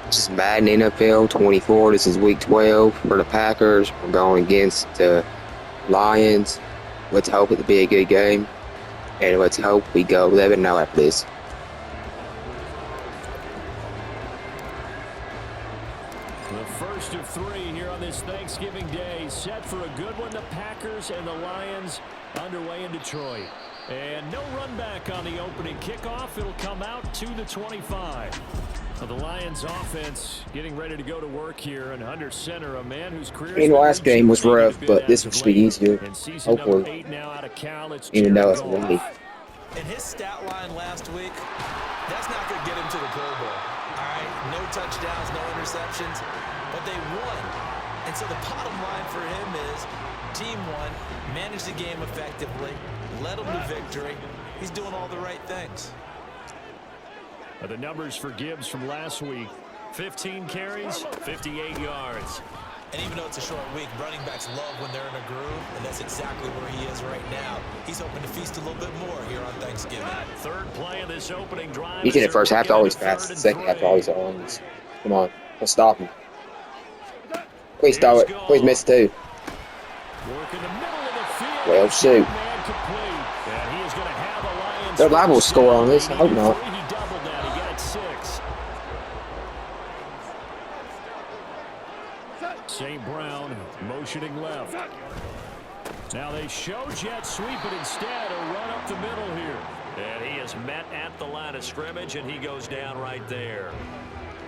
This is Madden NFL 24. This is week 12 for the Packers. We're going against the Lions. Let's hope it'll be a good game. And let's hope we go 11-0 after this. The first of three here on this Thanksgiving Day. Set for a good one. The Packers and the Lions underway in Detroit. And no run back on the opening kickoff. It'll come out to the 25. The Lions offense getting ready to go to work here, and under center, a man whose career. The last game was rough, but this will be easier. Hopefully, even though it's windy. And his stat line last week, that's not going to get him to the Pro Bowl. All right, no touchdowns, no interceptions, but they won. And so the bottom line for him is team won, managed the game effectively, led them to victory. He's doing all the right things. The numbers for Gibbs from last week: 15 carries, 58 yards. And even though it's a short week, running backs love when they're in a groove, and that's exactly where he is right now. He's hoping to feast a little bit more here on Thanksgiving. Third play of this opening drive. Usually the first half always fast, the second half always on. Come on, let's stop him. Please throw it. Please miss too. Well, shoot. They're liable to score on this. I hope not. St. Brown motioning left. Now they show jet sweep, but instead a run up the middle here. And he is met at the line of scrimmage, and he goes down right there.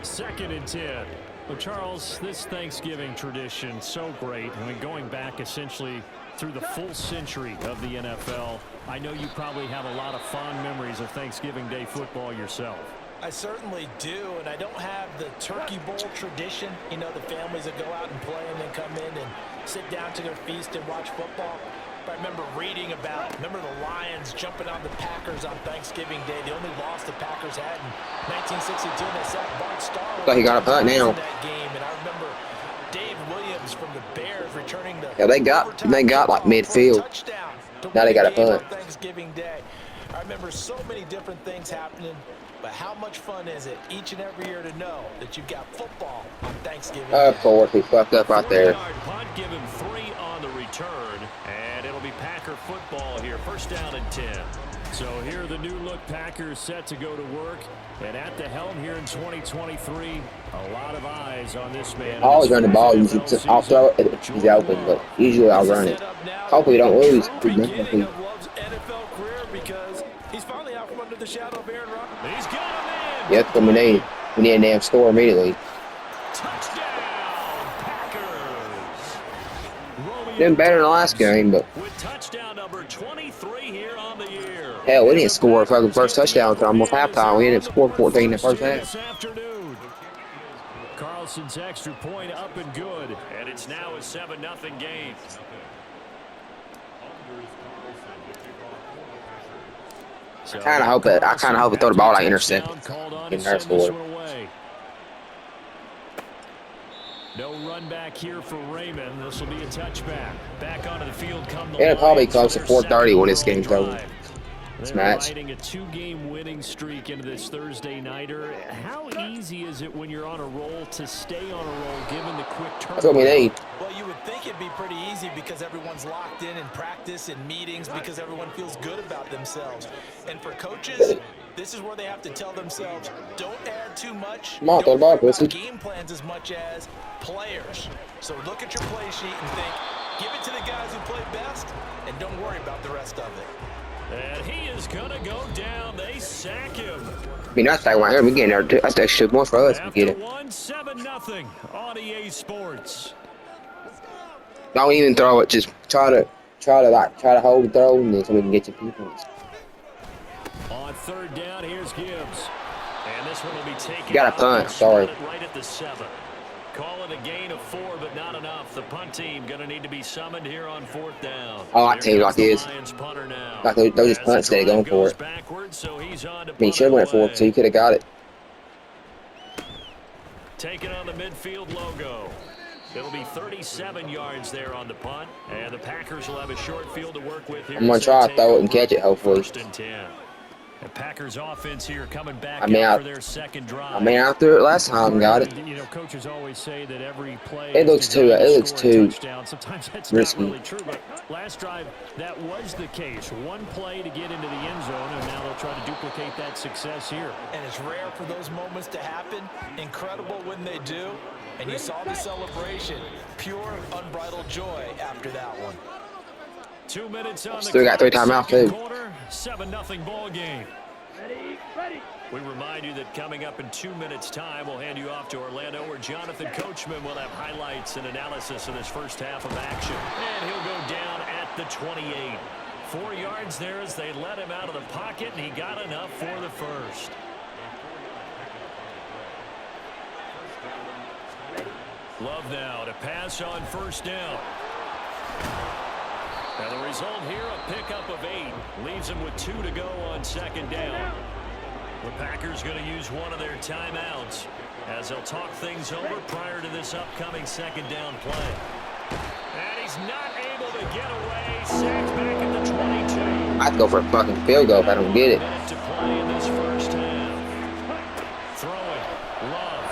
2nd and 10. Well, Charles, this Thanksgiving tradition, so great. I mean, going back essentially through the full century of the NFL, I know you probably have a lot of fond memories of Thanksgiving Day football yourself. I certainly do, and I don't have the Turkey Bowl tradition. You know, the families that go out and play and then come in and sit down to their feast and watch football. But I remember reading about, the Lions jumping on the Packers on Thanksgiving Day. The only loss the Packers had in 1962, and they sacked Bart Starr. Thought he got a punt now. That game, and I remember Dave Williams from the Bears returning the Yeah, they got like midfield. Now they got a punt. Thanksgiving Day. I remember so many different things happening. But how much fun is it each and every year to know that you've got football on Thanksgiving? Of course, he fucked up right there. Punt, give him 3 on the return, and it'll be Packer football here. 1st down and 10. So here are the new look Packers set to go to work, and at the helm here in 2023, a lot of eyes on this man. I always run the ball. Usually, I'll throw it if he's open, but usually I'll run it. Hopefully, don't lose. He's finally out from under the shadow of Aaron Rodgers. He's got him in. Yep, what we need. We need a damn score immediately. Touchdown, Packers. Doing better than the last game, but with touchdown number 23 here on the year. Hell, we didn't score a fucking first touchdown until almost halftime. We ended up scoring 14 in the first half. Carlson's extra point up and good, and it's now a 7-0 game. I kind of hope it throw the ball like intercept. Getting her score. No run back here for Raymond. This will be a touchback. Back onto the field come the It'll probably close to 4:30 when this game's over. This match. Riding a 2-game winning streak into this Thursday nighter. How easy is it when you're on a roll to stay on a roll given the quick turn? That's what we need. Well, you would think it'd be pretty easy because everyone's locked in practice and meetings because everyone feels good about themselves. And for coaches, this is where they have to tell themselves, don't add too much. Come on, throw the ball, pussy. Game plans as much as players. So look at your play sheet and think, give it to the guys who play best, and don't worry about the rest of it. And he is going to go down. They sack him. I mean, that's that right here. We getting there. That's the extra more for us. We get it. 7-0 on EA Sports. Don't even throw it. Just try to hold and throw, and then so we can get your people. On 3rd down, here's Gibbs. And this one will be taken. You got a punt. Sorry. Right at the 7. Call it a gain of 4, but not enough. The punt team going to need to be summoned here on 4th down. I like teams like this. Like those just punts instead of going for it. I mean, he should have went for it, so you could have got it. Taking on the midfield logo. It'll be 37 yards there on the punt, and the Packers will have a short field to work with here. I'm going to try to throw it and catch it, hopefully. 1st and 10. The Packers offense here coming back for their second drive. I mean, I threw it last time, got it. You know, coaches always say that every play It looks too Sometimes that's risky. not really true, but last drive that was the case. One play to get into the end zone, and now they'll try to duplicate that success here. And it's rare for those moments to happen. Incredible when they do. And you saw the celebration. Pure, unbridled joy after that one. 2 minutes on Still got 3 timeouts too. 7-0 ball game. We remind you that coming up in 2 minutes' time, we'll hand you off to Orlando, where Jonathan Coachman will have highlights and analysis of this first half of action. And he'll go down at the 28. 4 yards there as they let him out of the pocket, and he got enough for the first. Love now to pass on first down. Now the result here, a pickup of 8. Leaves him with 2 to go on second down. The Packers going to use one of their timeouts as they'll talk things over prior to this upcoming second down play. And he's not able to get away. Sacked back at the 22. I'd go for a fucking field goal if I don't get it. Minute to play in this first half. Throwing. Love.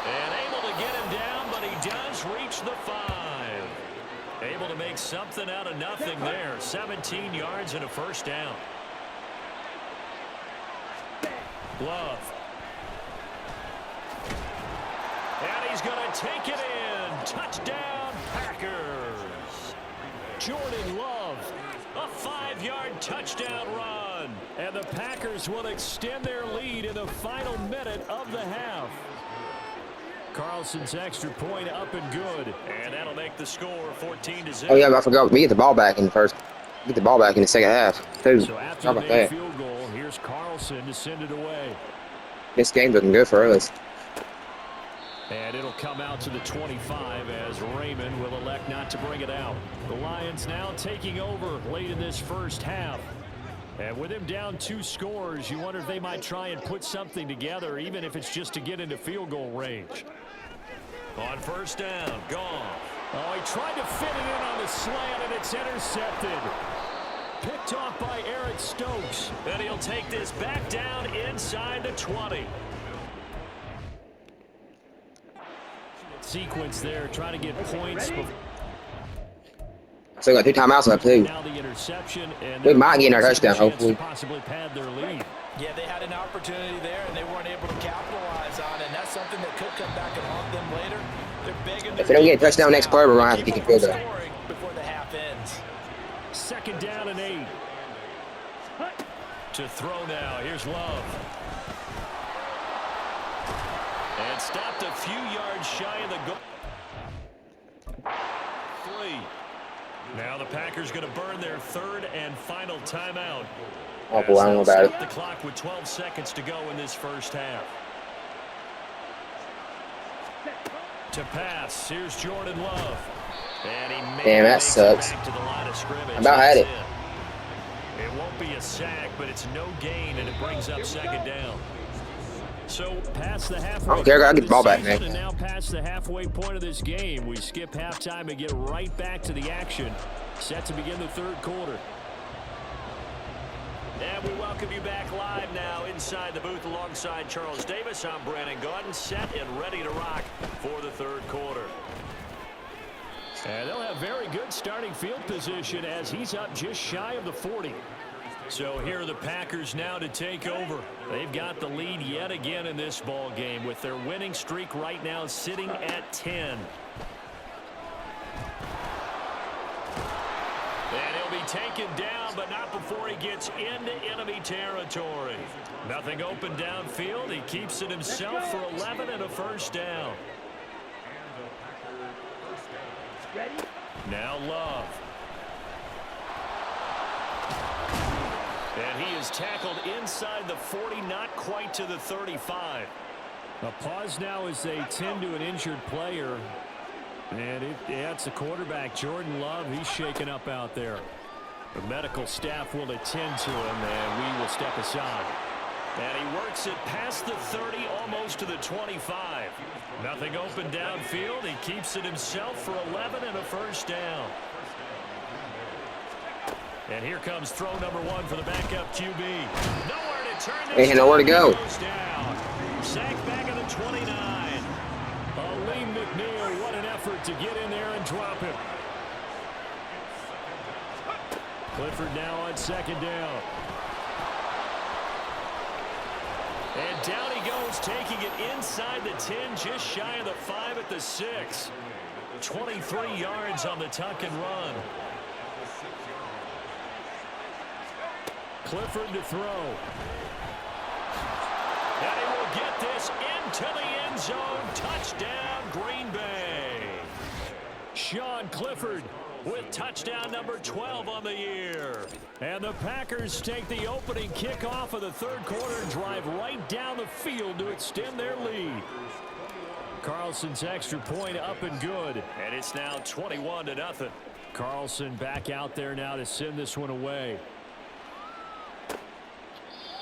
And able to get him down, but he does reach the 5. Able to make something out of nothing there. 17 yards and a first down. Love. And he's going to take it in. Touchdown, Packers. Jordan Love. A 5-yard touchdown run. And the Packers will extend their lead in the final minute of the half. Carlson's extra point up and good. And that'll make the score 14-0. Oh, yeah, I forgot. We get the ball back in the first. Get the ball back in the second half. Too. So after How about the that? field goal, here's Carlson to send it away. This game's looking good for us. And it'll come out to the 25 as Raymond will elect not to bring it out. The Lions now taking over late in this first half. And with him down 2 scores, you wonder if they might try and put something together, even if it's just to get into field goal range. On first down, gone. Oh, he tried to fit it in on the slant, and it's intercepted. Picked off by Eric Stokes. Then he'll take this back down inside the 20. Sequence there, trying to get points. Still got 2 timeouts left too. Now the interception, and We might get our touchdown, hopefully. Possibly pad their lead. Yeah, they had an opportunity there, and they weren't able to capitalize on it. And that's something that could come back and haunt them later. They're begging. If they don't get a touchdown next play, we're going to have to kick a field goal. Before the half ends. Second down and 8. To throw now. Here's Love. And stopped a few yards shy of the goal. 3. Now the Packers going to burn their third and final timeout. Oh, boy, I don't know about it. The clock with 12 seconds to go in this first half. To pass. Here's Jordan Love. And he Damn, that sucks. back to the line of scrimmage. I about had it. It won't be a sack, but it's no gain, and it brings up second down. So past the halfway I don't care, I get the ball back, season, man. and now past the halfway point of this game, we skip halftime and get right back to the action. Set to begin the third quarter. And we welcome you back live now inside the booth alongside Charles Davis. I'm Brandon Gaudin, set and ready to rock for the third quarter. And they'll have very good starting field position as he's up just shy of the 40. So here are the Packers now to take over. They've got the lead yet again in this ball game with their winning streak right now sitting at 10. And he'll be taken down, but not before he gets into enemy territory. Nothing open downfield. He keeps it himself for 11 and a first down. Now Love. And he is tackled inside the 40, not quite to the 35. A pause now as they tend to an injured player. And it's the quarterback, Jordan Love. He's shaken up out there. The medical staff will attend to him, and we will step aside. And he works it past the 30, almost to the 25. Nothing open downfield. He keeps it himself for 11 and a first down. And here comes throw number 1 for the backup QB. Nowhere to turn this. Ain't nowhere to go. Goes down. Sack back at the 29. Lee McNeil, what an effort to get in there and drop him. Clifford now on 2nd down. And down he goes, taking it inside the 10, just shy of the 5 at the 6. 23 yards on the tuck and run. Clifford to throw. And he will get this into the end zone. Touchdown, Green Bay. Sean Clifford with touchdown number 12 on the year. And the Packers take the opening kickoff of the 3rd quarter and drive right down the field to extend their lead. Carlson's extra point up and good. And it's now 21-0. Carlson back out there now to send this one away.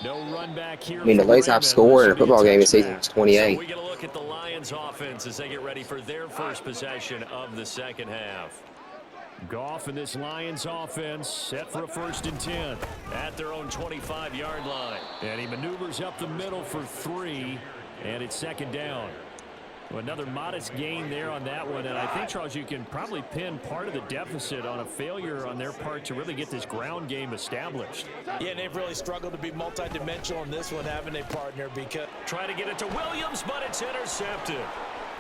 No run back here. I mean, the latest I've scored in a football game this season was 28. So we get a look at the Lions offense as they get ready for their first possession of the 2nd half. Goff and this Lions offense set for a 1st and 10 at their own 25-yard line. And he maneuvers up the middle for 3, and it's 2nd down. Well, another modest gain there on that one, and I think, Charles, you can probably pin part of the deficit on a failure on their part to really get this ground game established. Yeah, and they've really struggled to be multidimensional in this one, having a partner, because trying to get it to Williams, but it's intercepted.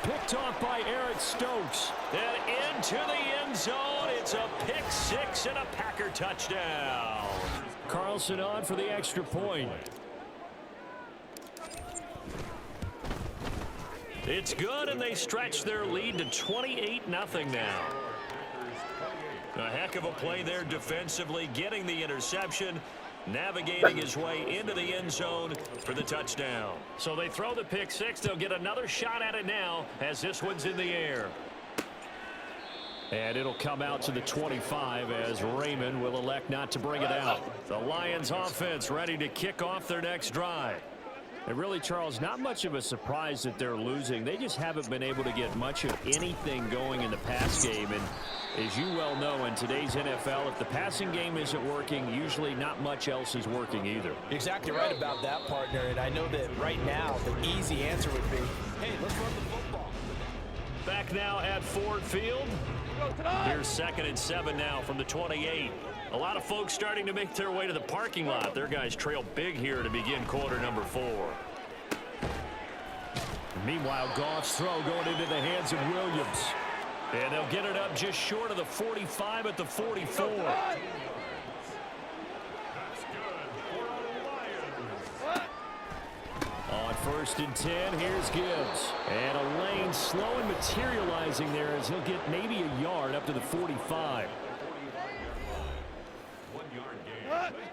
Picked off by Eric Stokes. And into the end zone. It's a pick 6 and a Packer touchdown. Carlson on for the extra point. It's good, and they stretch their lead to 28-0 now. A heck of a play there defensively, getting the interception, navigating his way into the end zone for the touchdown. So they throw the pick 6. They'll get another shot at it now as this one's in the air. And it'll come out to the 25 as Raymond will elect not to bring it out. The Lions offense ready to kick off their next drive. And really, Charles, not much of a surprise that they're losing. They just haven't been able to get much of anything going in the pass game. And as you well know, in today's NFL, if the passing game isn't working, usually not much else is working either. Exactly right about that, partner. And I know that right now the easy answer would be, hey, let's run the football. Back now at Ford Field. Here's 2nd and 7 now from the 28. A lot of folks starting to make their way to the parking lot. Their guys trail big here to begin quarter number 4. Meanwhile, Goff's throw going into the hands of Williams. And they'll get it up just short of the 45 at the 44. On 1st and 10, here's Gibbs. And a lane slow and materializing there as he'll get maybe a yard up to the 45.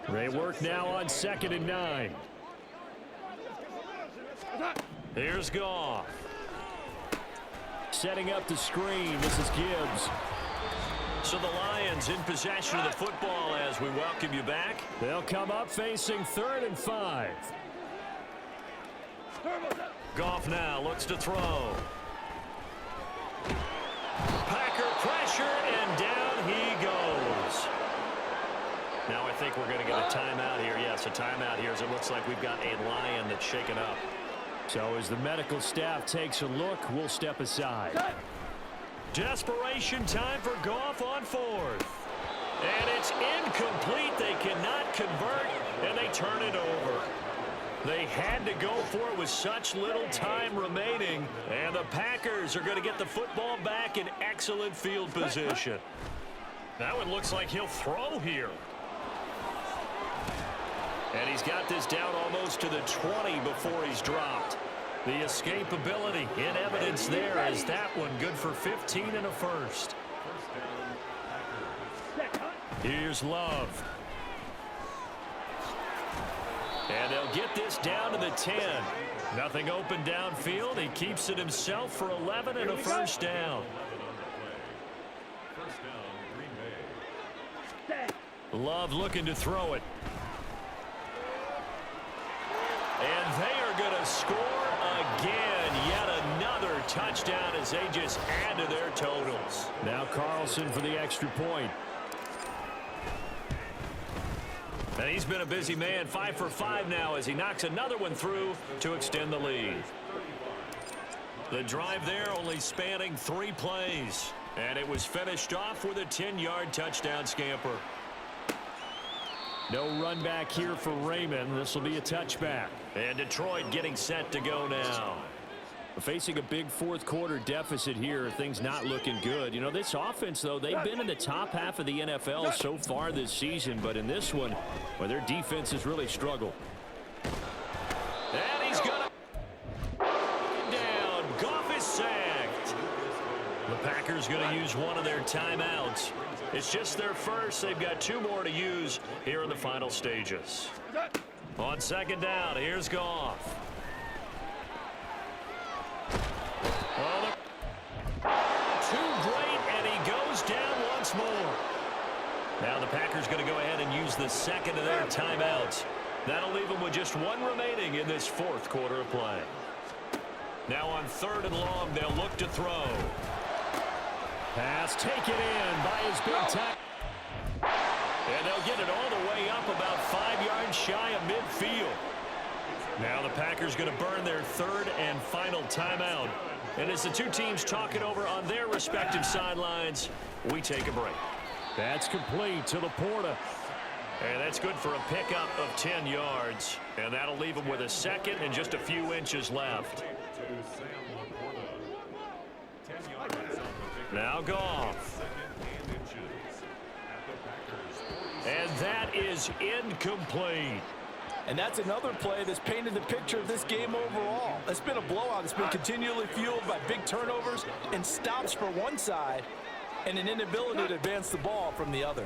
They work now on 2nd and 9. Here's Goff. Setting up the screen. This is Gibbs. So the Lions in possession of the football as we welcome you back. They'll come up facing 3rd and 5. Goff now looks to throw. Packer pressure, and down he goes. Now I think we're going to get a timeout here. Yes, a timeout here as it looks like we've got a Lion that's shaken up. So as the medical staff takes a look, we'll step aside. Desperation time for Goff on 4th. And it's incomplete. They cannot convert, and they turn it over. They had to go for it with such little time remaining, and the Packers are going to get the football back in excellent field position. That one looks like he'll throw here. And he's got this down almost to the 20 before he's dropped. The escapability in evidence there as that one good for 15 and a first. Here's Love. And they'll get this down to the 10. Nothing open downfield. He keeps it himself for 11 and a first down. Love looking to throw it. And they are going to score again. Yet another touchdown as they just add to their totals. Now Carlson for the extra point. And he's been a busy man, 5 for 5 now as he knocks another one through to extend the lead. The drive there only spanning 3 plays. And it was finished off with a 10-yard touchdown scamper. No run back here for Raymond. This will be a touchback. And Detroit getting set to go now. Facing a big fourth quarter deficit here, things not looking good. You know, this offense, though, they've been in the top half of the NFL so far this season, but in this one, well, their defense has really struggled. And he's going to down. Goff is sacked. The Packers going to use one of their timeouts. It's just their first. They've got 2 more to use here in the final stages. On second down, here's Goff. Well, too great, and he goes down once more. Now the Packers going to go ahead and use the second of their timeouts. That'll leave them with just 1 remaining in this fourth quarter of play. Now on 3rd and long, they'll look to throw. Pass taken in by his big tackle. And they'll get it all the way up about 5 yards shy of midfield. Now the Packers going to burn their 3rd and final timeout. And as the 2 teams talk it over on their respective sidelines, we take a break. That's complete to Laporta. And that's good for a pickup of 10 yards. And that'll leave them with a second and just a few inches left. Now Goff. And that is incomplete. And that's another play that's painted the picture of this game overall. It's been a blowout. It's been continually fueled by big turnovers and stops for one side and an inability to advance the ball from the other.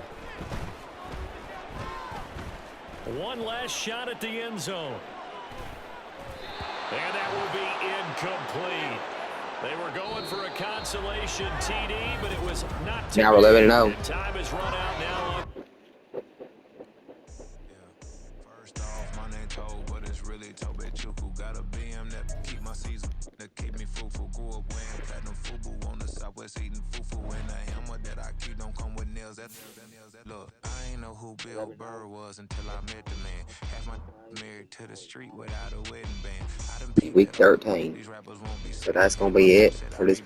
One last shot at the end zone. And that will be incomplete. They were going for a consolation TD, but it was not. Now we're 11-0. Time is run out now. First off, my name told, but it's really Toby Chuku. Got a BM that keep my season, that keep me fruitful. Grew up wearing platinum fubu on the southwest eating fufu. And the hammer that I keep don't come with nails. That look, I ain't know who Bill Burr was until I met the man. Half my married to the street without a wedding band. Week 13. So that's going to be it for this